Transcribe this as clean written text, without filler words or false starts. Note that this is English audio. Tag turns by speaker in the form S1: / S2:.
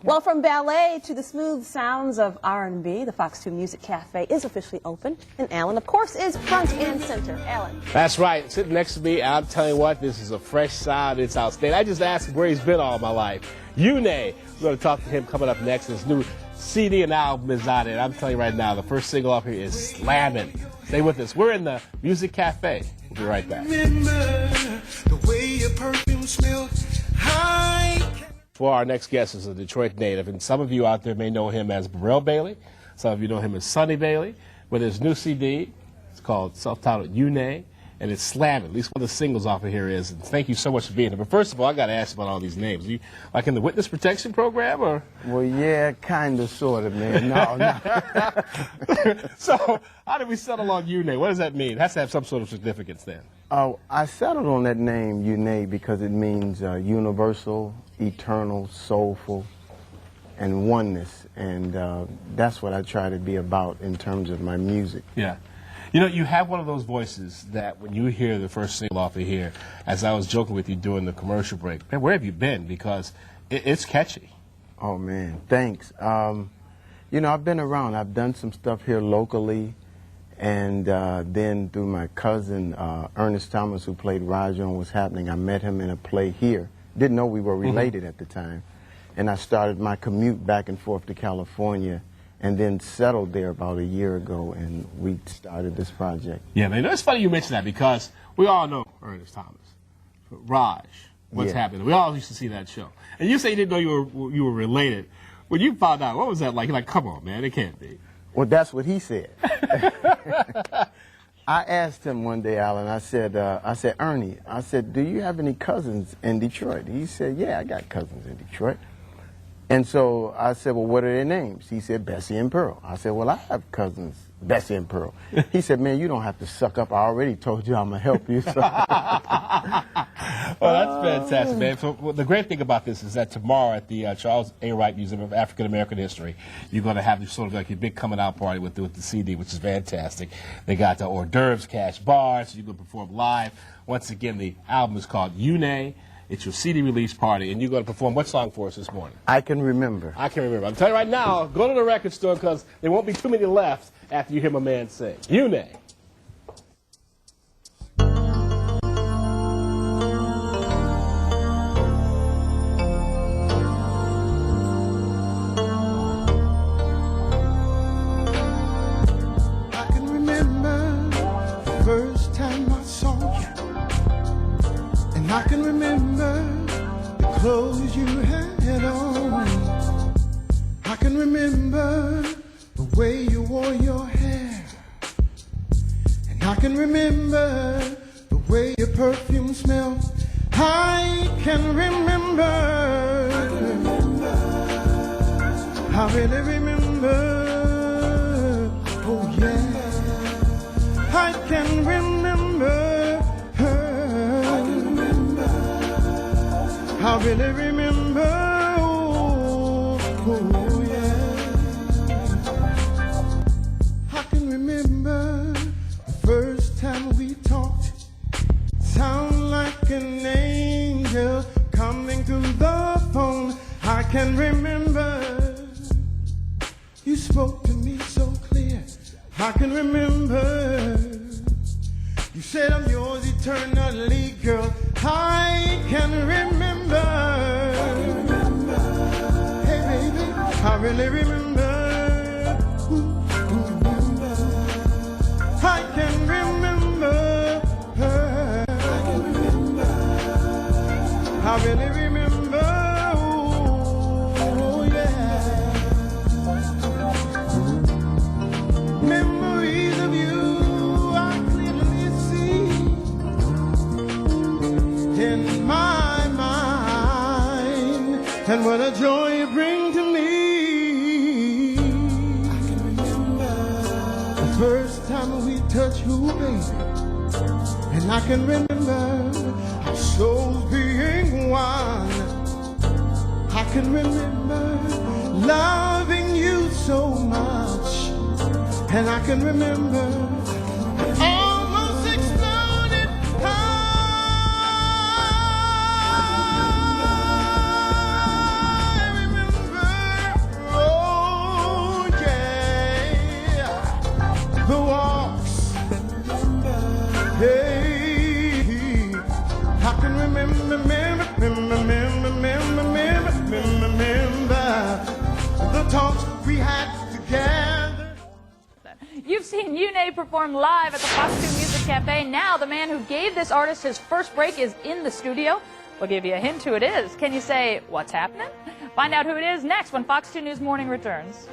S1: Well, from ballet to the smooth sounds of R&B, the Fox 2 Music Cafe is officially open, and Alan, of course, is front and center. Alan.
S2: That's right. Sitting next to me, I'm telling you what, this is a fresh sound. It's outstanding. I just asked him where he's been all my life. Yune. We're going to talk to him coming up next. His new CD and album is out, and I'm telling you right now, the first single off here is slamming. Stay with us. We're in the Music Cafe. We'll be right back.
S3: The way your perfume smells.
S2: For our next guest is a Detroit native, and some of you out there may know him as Burrell Bailey. Some of you know him as Sonny Bailey. With his new CD, it's called self-titled Yune, and it's slamming. At least one of the singles off of here is. And thank you so much for being here. But first of all, I got to ask about all these names. Are you like in the witness protection program, or?
S4: Well, yeah, kind of, sort of, man. No.
S2: So, how did we settle on Yune? What does that mean? It has to have some sort of significance then.
S4: Oh, I settled on that name, Yune, because it means universal, eternal, soulful, and oneness. And that's what I try to be about in terms of my music.
S2: Yeah. You know, you have one of those voices that when you hear the first single off of here, as I was joking with you during the commercial break, man, where have you been? Because it's catchy.
S4: Oh, man, thanks. You know, I've been around. I've done some stuff here locally. And then through my cousin, Ernest Thomas, who played Roger on What's Happening, I met him in a play here. Didn't know we were related at the time. And I started my commute back and forth to California and then settled there about a year ago, and we started this project.
S2: Yeah, man, it's funny you mention that because we all know Ernest Thomas. Raj, What's Happening? We all used to see that show. And you say you didn't know you were related. When you found out, what was that like? You're like, come on, man, it can't be.
S4: Well, that's what he said. I asked him one day, Alan, I said, Ernie, I said, do you have any cousins in Detroit? He said, yeah, I got cousins in Detroit. And so I said, well, what are their names? He said, Bessie and Pearl. I said, well, I have cousins, Bessie and Pearl. He said, man, you don't have to suck up. I already told you I'm going to help you. So.
S2: Well, that's fantastic, man. So, well, the great thing about this is that tomorrow at the Charles A. Wright Museum of African American History, you're going to have sort of like a big coming out party with the CD, which is fantastic. They got the hors d'oeuvres, cash bars, so you're going to perform live. Once again, the album is called Yune. It's your CD release party, and you're going to perform what song for us this morning?
S4: I Can Remember.
S2: I Can Remember. I'm telling you right now, go to the record store because there won't be too many left after you hear my man sing. Yune.
S3: I can remember the first time I saw you, and I can remember the clothes you had on. I can remember the way you wore your hair, and I can remember the way your perfume smelled. I can remember. I really remember. Oh yeah, I can remember her. I really remember. Oh yeah, I can remember the first time we talked. Sound like an angel coming through the phone. I can remember. You spoke to me so clear. I can remember. You said I'm yours eternally, girl. I can remember. Hey, baby, I really remember. Ooh, remember. I can remember her. I can remember. I really remember. Oh, yeah. Memories of you I clearly see in my mind, and what a joy you bring to me. I can remember the first time we touched you, baby, and I can remember our souls being one. I can remember loving you so much, and I can remember almost exploded. I remember.
S5: seen Yune perform live at the Fox 2 Music Cafe. Now the man who gave this artist his first break is in the studio. We'll give you a hint who it is. Can you say what's happening? Find out who it is next when Fox 2 News Morning returns.